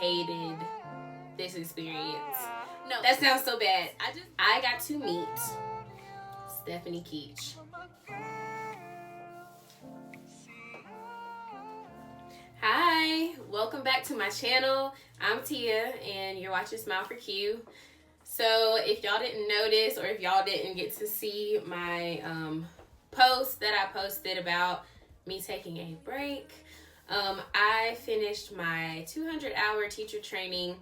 hated this experience. No, that sounds so bad. I got to meet Stephanie Keach. Hi, welcome back to my channel. I'm Tia, and you're watching Smile for Q. So if y'all didn't notice, or if y'all didn't get to see my post that I posted about me taking a break, I finished my 200-hour teacher training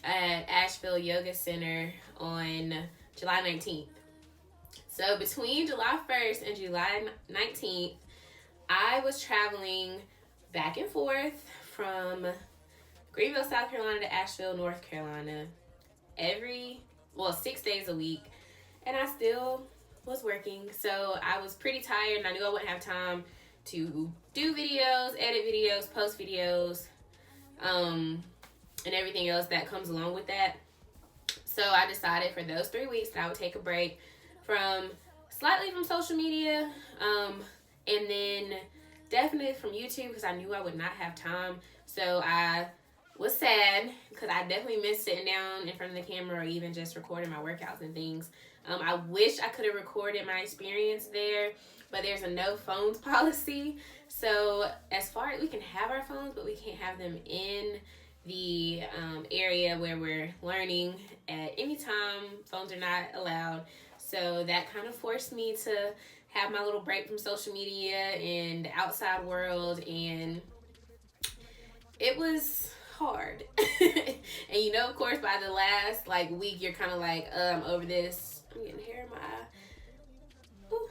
at Asheville Yoga Center on July 19th. So between July 1st and July 19th, I was traveling back and forth from Greenville, South Carolina to Asheville, North Carolina 6 days a week, and I still was working. So I was pretty tired, and I knew I wouldn't have time to do videos, edit videos, post videos, and everything else that comes along with that. So I decided for those 3 weeks that I would take a break slightly from social media, and then definitely from YouTube, because I knew I would not have time. So I was sad because I definitely missed sitting down in front of the camera or even just recording my workouts and things. I wish I could have recorded my experience there, but there's a no phones policy. So as far as we can have our phones, but we can't have them in the area where we're learning at any time. Phones are not allowed. So that kind of forced me to have my little break from social media and the outside world, and it was hard. And you know, of course, by the last week, you're kind of like, I'm over this. I'm getting hair in my eye. Ooh.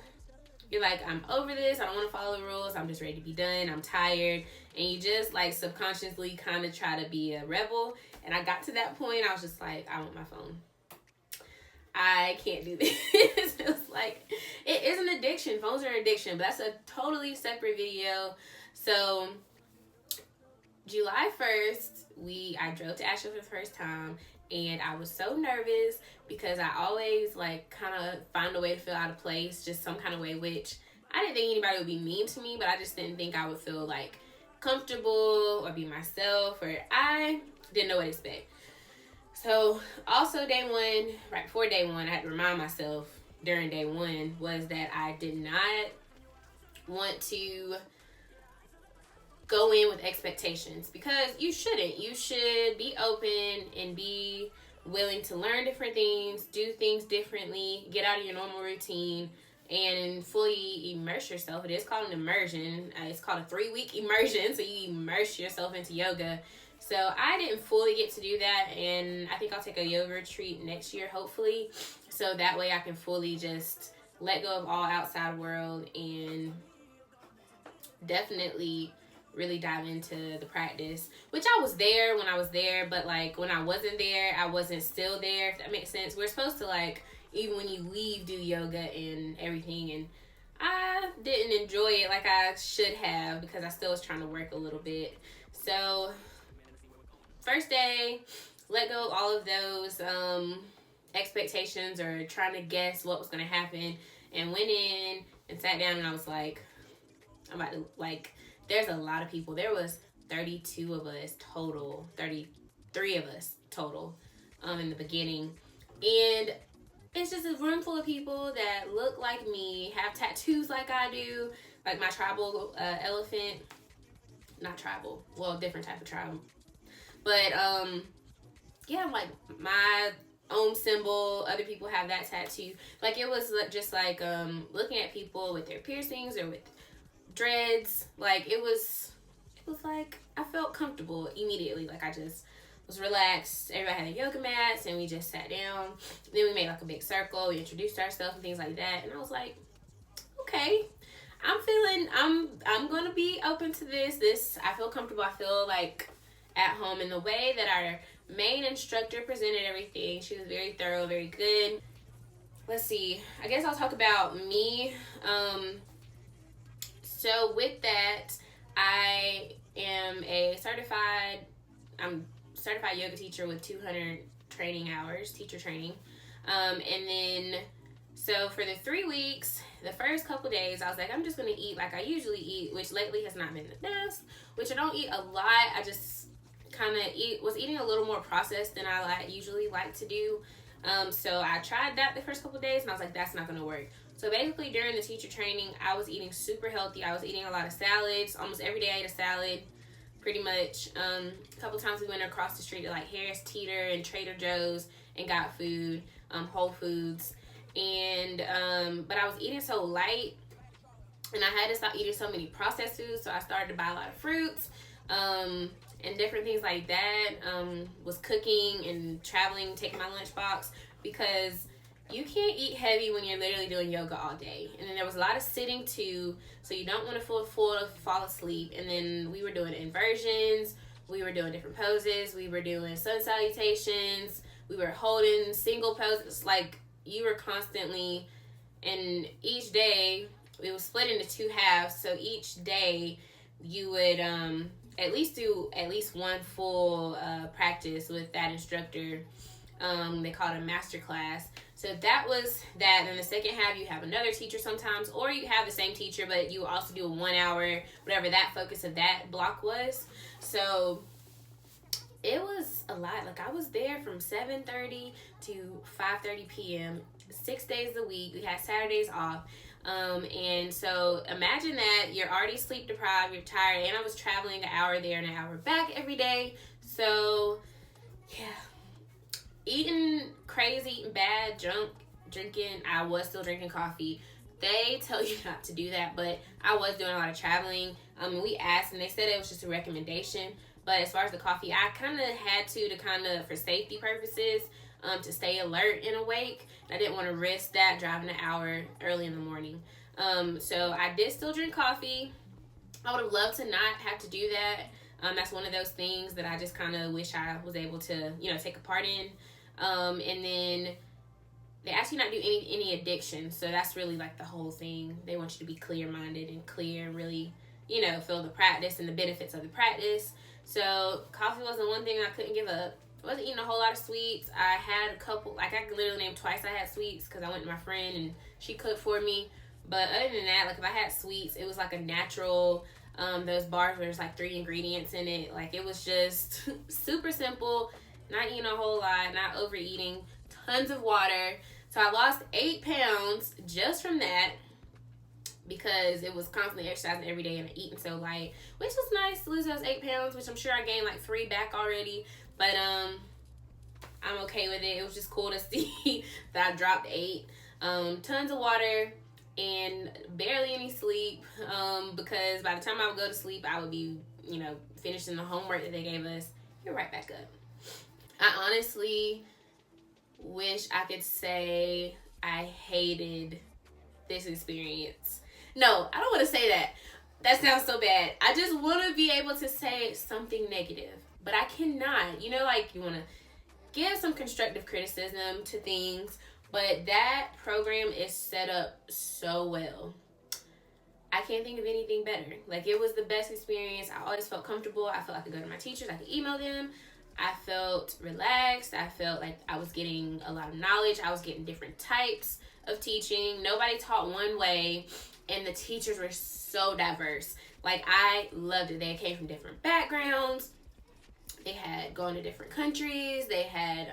You're like, I'm over this. I don't want to follow the rules. I'm just ready to be done. I'm tired. And you just subconsciously kind of try to be a rebel. And I got to that point. I was just like, I want my phone. I can't do this. It was like, it is an addiction. Phones are an addiction, but that's a totally separate video. So July 1st, I drove to Asheville for the first time, and I was so nervous because I always kind of find a way to feel out of place, just some kind of way, which I didn't think anybody would be mean to me, but I just didn't think I would feel comfortable or be myself, or I didn't know what to expect. So also day one, right before day one, I had to remind myself during day one was that I did not want to go in with expectations, because you shouldn't. You should be open and be willing to learn different things, do things differently, get out of your normal routine, and fully immerse yourself. It is called an immersion. It's called a 3-week immersion, so you immerse yourself into yoga. So I didn't fully get to do that, and I think I'll take a yoga retreat next year, hopefully, so that way I can fully just let go of all outside world and definitely really dive into the practice, which I was there when I was there, but when I wasn't there, I wasn't still there, if that makes sense. We're supposed to even when you leave, do yoga and everything, and I didn't enjoy it like I should have because I still was trying to work a little bit. So first day, let go of all of those expectations or trying to guess what was going to happen, and went in and sat down, and I was like, I'm about to, there's a lot of people. There was 32 of us total, 33 of us total in the beginning. And it's just a room full of people that look like me, have tattoos like I do, like my tribal elephant. Not tribal, well, different type of tribe. But, yeah, my own symbol, other people have that tattoo. It was just looking at people with their piercings or with dreads. It was I felt comfortable immediately. I just was relaxed. Everybody had their yoga mats, and we just sat down. Then we made a big circle. We introduced ourselves and things like that. And I was like, okay, I'm gonna be open to this. I feel comfortable. I feel at home in the way that our main instructor presented everything. She was very thorough, very good. Let's see. I guess I'll talk about me. So with that, I am a certified yoga teacher with 200 training hours, teacher training. And then, so for the 3 weeks, the first couple days, I was like, I'm just going to eat like I usually eat, which lately has not been the best, which I don't eat a lot. I just was eating a little more processed than I usually like to do. So I tried that the first couple of days, and I was like, that's not going to work. So basically, during the teacher training, I was eating super healthy. I was eating a lot of salads. Almost every day I ate a salad, pretty much. A couple times we went across the street to like Harris Teeter and Trader Joe's and got food, Whole Foods. And but I was eating so light, and I had to stop eating so many processed foods. So I started to buy a lot of fruits and different things like that. Was cooking and traveling, taking my lunchbox, because you can't eat heavy when you're literally doing yoga all day. And then there was a lot of sitting too, so you don't want to fall asleep. And then we were doing inversions, we were doing different poses, we were doing sun salutations, we were holding single poses. Like, you were constantly, and each day we would split into 2 halves. So each day you would at least do one full practice with that instructor. They call it a master class. So that was that. And the second half, you have another teacher sometimes, or you have the same teacher, but you also do a 1 hour, whatever that focus of that block was. So it was a lot. Like, I was there from 7:30 to 5:30 p.m., 6 days a week. We had Saturdays off. And so imagine that you're already sleep deprived, you're tired, and I was traveling an hour there and an hour back every day. So yeah, eating crazy, eating bad, drinking. I was still drinking coffee. They tell you not to do that, but I was doing a lot of traveling. We asked, and they said it was just a recommendation. But as far as the coffee, I kind of had to for safety purposes, to stay alert and awake. I didn't want to risk that driving an hour early in the morning. So I did still drink coffee. I would have loved to not have to do that. That's one of those things that I just kind of wish I was able to, take a part in. And then they ask you not to do any addiction. So that's really like the whole thing. They want you to be clear-minded and clear and really, feel the practice and the benefits of the practice. So coffee was the one thing I couldn't give up. I wasn't eating a whole lot of sweets. I had a couple, like, I could literally name twice I had sweets because I went to my friend and she cooked for me. But other than that, like, if I had sweets, it was like a natural, those bars where there's like 3 ingredients in it. Like, it was just super simple, not eating a whole lot, not overeating, tons of water. So I lost 8 pounds just from that, because it was constantly exercising every day and eating so light, which was nice to lose those 8 pounds, which I'm sure I gained like 3 back already. But I'm okay with it. It was just cool to see that I dropped 8. Tons of water and barely any sleep, because by the time I would go to sleep, I would be, finishing the homework that they gave us. You're right back up. I honestly wish I could say I hated this experience. No, I don't want to say that. That sounds so bad. I just want to be able to say something negative, but I cannot. You want to give some constructive criticism to things, but that program is set up so well. I can't think of anything better. Like, it was the best experience. I always felt comfortable. I felt like I could go to my teachers. I could email them. I felt relaxed. I felt like I was getting a lot of knowledge. I was getting different types of teaching. Nobody taught one way, and the teachers were so diverse. Like, I loved it. They came from different backgrounds. They had gone to different countries. They had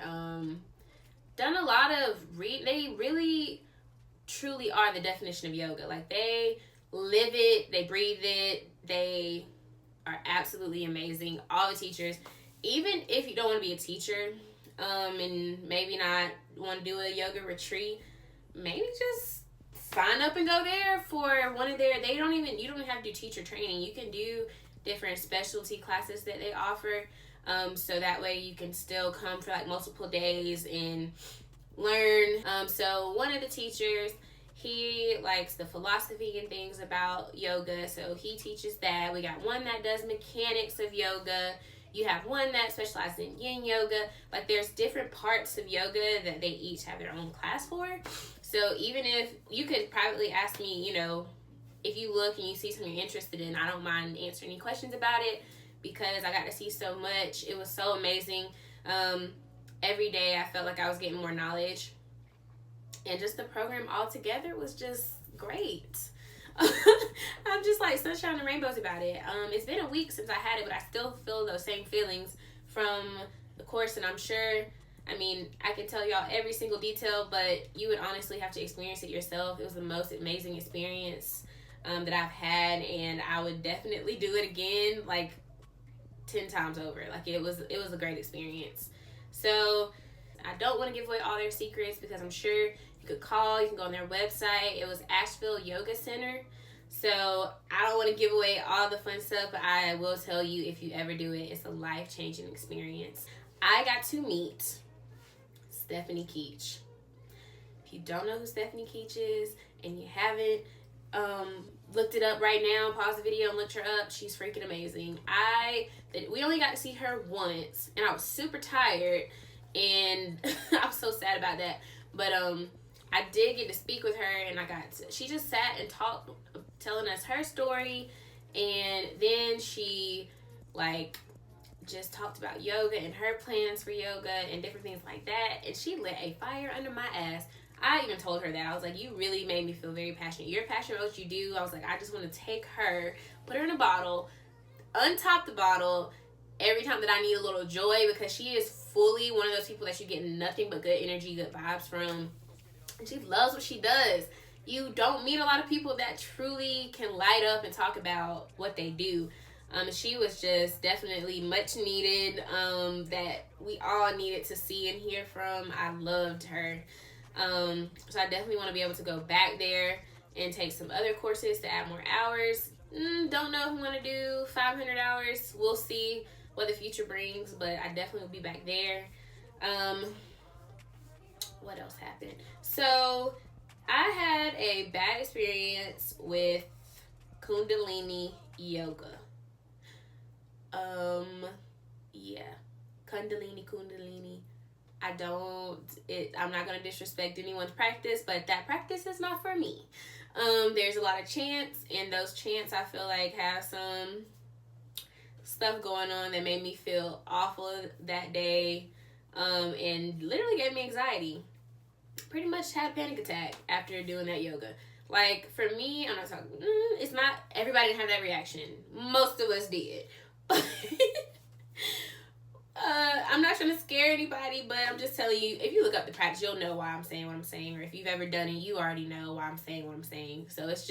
done a lot of they really truly are the definition of yoga. Like, they live it, they breathe it. They are absolutely amazing. All the teachers, even if you don't want to be a teacher, and maybe not want to do a yoga retreat, maybe just sign up and go there for one of their, you don't even have to do teacher training. You can do different specialty classes that they offer. So that way you can still come for like multiple days and learn. So one of the teachers, he likes the philosophy and things about yoga. So he teaches that. We got one that does mechanics of yoga. You have one that specializes in yin yoga. Like, there's different parts of yoga that they each have their own class for. So even if you could privately ask me, if you look and you see something you're interested in, I don't mind answering any questions about it, because I got to see so much. It was so amazing. Every day I felt like I was getting more knowledge. And just the program altogether was just great. I'm just like sunshine and rainbows about it. It's been a week since I had it, but I still feel those same feelings from the course, and I'm sure, I mean, I can tell y'all every single detail, but you would honestly have to experience it yourself. It was the most amazing experience that I've had, and I would definitely do it again, like 10 times over. Like it was a great experience. So I don't want to give away all their secrets, because I'm sure you could call, you can go on their website. It was Asheville Yoga Center. So I don't want to give away all the fun stuff, but I will tell you, if you ever do it, it's a life-changing experience. I got to meet Stephanie Keach. If you don't know who Stephanie Keach is and you haven't looked it up right now, pause the video and look her up, she's freaking amazing. We only got to see her once, and I was super tired, and I was so sad about that. But I did get to speak with her, and she just sat and talked, telling us her story, and then she just talked about yoga and her plans for yoga and different things like that, and she lit a fire under my ass. I even told her that. I was like, you really made me feel very passionate. You're passionate about what you do. I was like, I just want to take her, put her in a bottle, untop the bottle every time that I need a little joy, because she is fully one of those people that you get nothing but good energy, good vibes from. And she loves what she does. You don't meet a lot of people that truly can light up and talk about what they do. She was just definitely much needed, that we all needed to see and hear from. I loved her. So I definitely want to be able to go back there and take some other courses to add more hours. Don't know if I'm going to do 500 hours. We'll see what the future brings, but I definitely will be back there. What else happened? So I had a bad experience with Kundalini Yoga. Kundalini. I'm not going to disrespect anyone's practice, but that practice is not for me. There's a lot of chants, and those chants I feel like have some stuff going on that made me feel awful that day, and literally gave me anxiety. Pretty much had a panic attack after doing that yoga. Like, for me, I'm not talking, it's not, everybody didn't have that reaction. Most of us did. I'm not trying to scare anybody, but I'm just telling you, if you look up the practice, you'll know why I'm saying what I'm saying, or if you've ever done it, you already know why I'm saying what I'm saying. So it's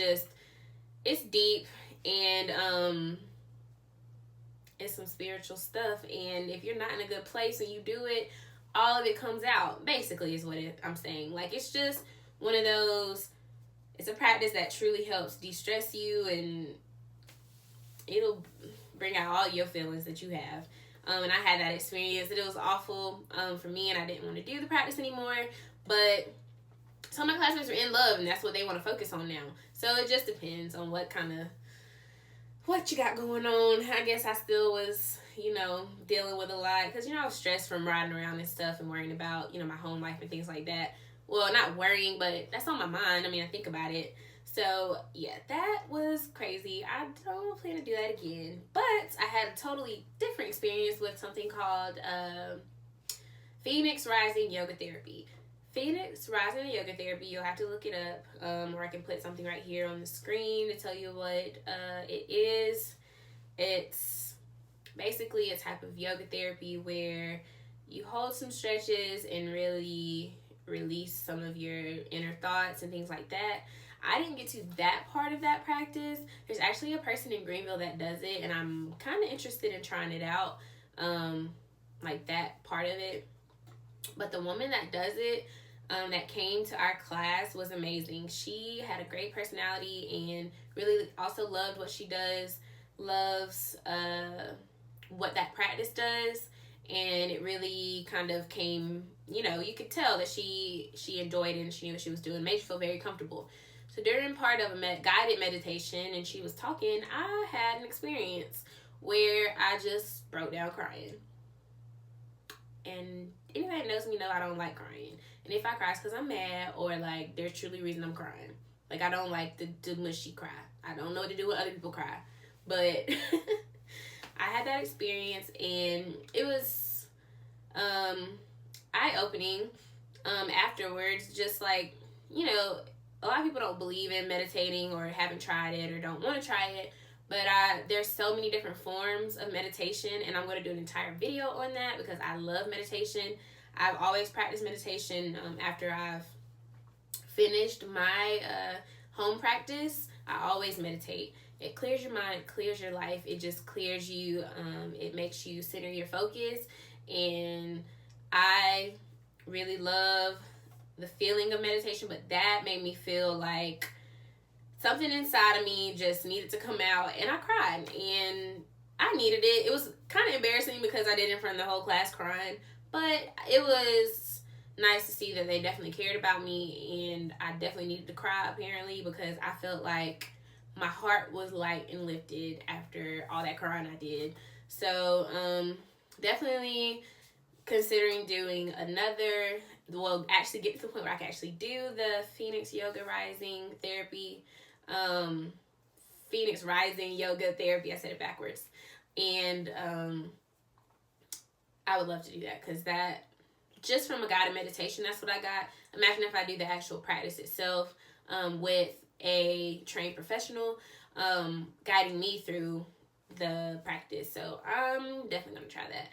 deep, and it's some spiritual stuff, and if you're not in a good place and you do it, all of it comes out, basically, is what I'm saying. Like, it's just one of those, it's a practice that truly helps de-stress you, and it'll bring out all your feelings that you have. And I had that experience, and it was awful for me, and I didn't want to do the practice anymore. But some of my classmates are in love, and that's what they want to focus on now. So it just depends on what you got going on. I guess I still was, dealing with a lot, because, I was stressed from riding around and stuff and worrying about, my home life and things like that. Well, not worrying, but that's on my mind. I mean, I think about it. So, yeah, that was crazy. I don't plan to do that again. But I had a totally different experience with something called Phoenix Rising Yoga Therapy. Phoenix Rising Yoga Therapy, you'll have to look it up, or I can put something right here on the screen to tell you what it is. It's basically a type of yoga therapy where you hold some stretches and really release some of your inner thoughts and things like that. I didn't get to that part of that practice. There's actually a person in Greenville that does it, and I'm kind of interested in trying it out, like that part of it. But the woman that does it, that came to our class, was amazing. She had a great personality and really also loved what she does, loves what that practice does, and it really kind of came, you could tell that she enjoyed it and she knew what she was doing, made you feel very comfortable. So during part of a guided meditation, and she was talking, I had an experience where I just broke down crying. And anybody that knows me know I don't like crying. And if I cry, it's because I'm mad, or like there's truly reason I'm crying. Like, I don't like the mushy cry. I don't know what to do when other people cry. But I had that experience, and it was eye-opening afterwards. Just like, a lot of people don't believe in meditating or haven't tried it or don't want to try it. But there's so many different forms of meditation, and I'm going to do an entire video on that because I love meditation. I've always practiced meditation after I've finished my home practice. I always meditate. It clears your mind, clears your life. It just clears you. It makes you center your focus. And I really love the feeling of meditation, but that made me feel like something inside of me just needed to come out, and I cried, and I needed it. It was kind of embarrassing because I did it in front of the whole class crying, but it was nice to see that they definitely cared about me, and I definitely needed to cry apparently because I felt like my heart was light and lifted after all that crying I did. So definitely considering doing another, well, actually get to the point where I can actually do the Phoenix Yoga Rising therapy. Phoenix Rising Yoga Therapy. I said it backwards. And I would love to do that because that, just from a guided meditation, that's what I got. Imagine if I do the actual practice itself with a trained professional guiding me through the practice. So I'm definitely going to try that.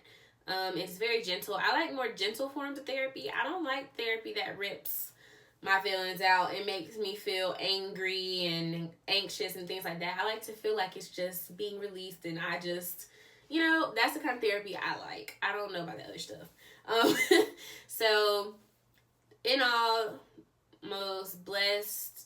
It's very gentle. I like more gentle forms of therapy. I don't like therapy that rips my feelings out. It makes me feel angry and anxious and things like that. I like to feel like it's just being released, and I just, that's the kind of therapy I like. I don't know about the other stuff. So in all, most blessed,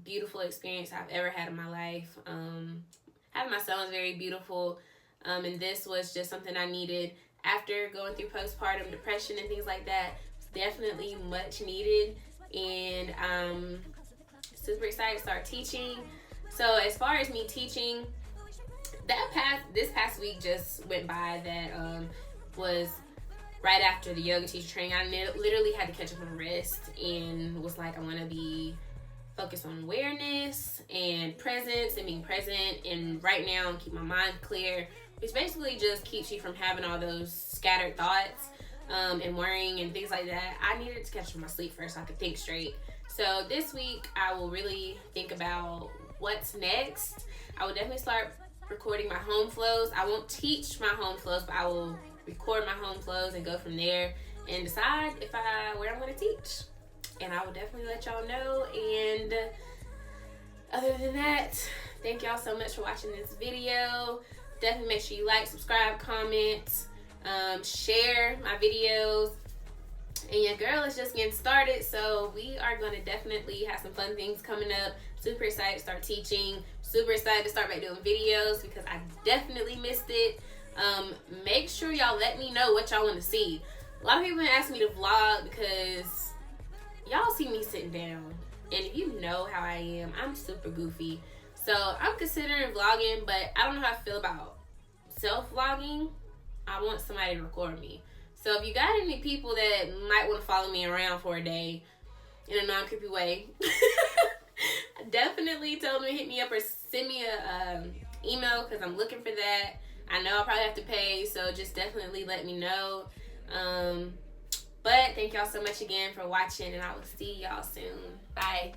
beautiful experience I've ever had in my life. Having my son was very beautiful. And this was just something I needed after going through postpartum depression and things like that. It's definitely much needed. And I'm super excited to start teaching. So as far as me teaching, this past week just went by that was right after the yoga teacher training. I literally had to catch up on rest and was like, I want to be focused on awareness and presence and being present and right now and keep my mind clear, which basically just keeps you from having all those scattered thoughts and worrying and things like that. I needed to catch up on my sleep first so I could think straight. So this week I will really think about what's next. I will definitely start recording my home flows. I won't teach my home flows, but I will record my home flows and go from there and decide where I'm going to teach. And I will definitely let y'all know. And other than that, thank y'all so much for watching this video. Definitely make sure you like, subscribe, comment, share my videos. And your girl is just getting started, so we are going to definitely have some fun things coming up. Super excited to start teaching. Super excited to start back doing videos because I definitely missed it. Make sure y'all let me know what y'all want to see. A lot of people ask me to vlog because y'all see me sitting down, and if you know how I am, I'm super goofy. So I'm considering vlogging, but I don't know how I feel about self-vlogging. I want somebody to record me. So if you got any people that might want to follow me around for a day in a non-creepy way, definitely tell them to hit me up or send me a email because I'm looking for that. I know I'll probably have to pay, so just definitely let me know. But thank y'all so much again for watching, and I will see y'all soon. Bye.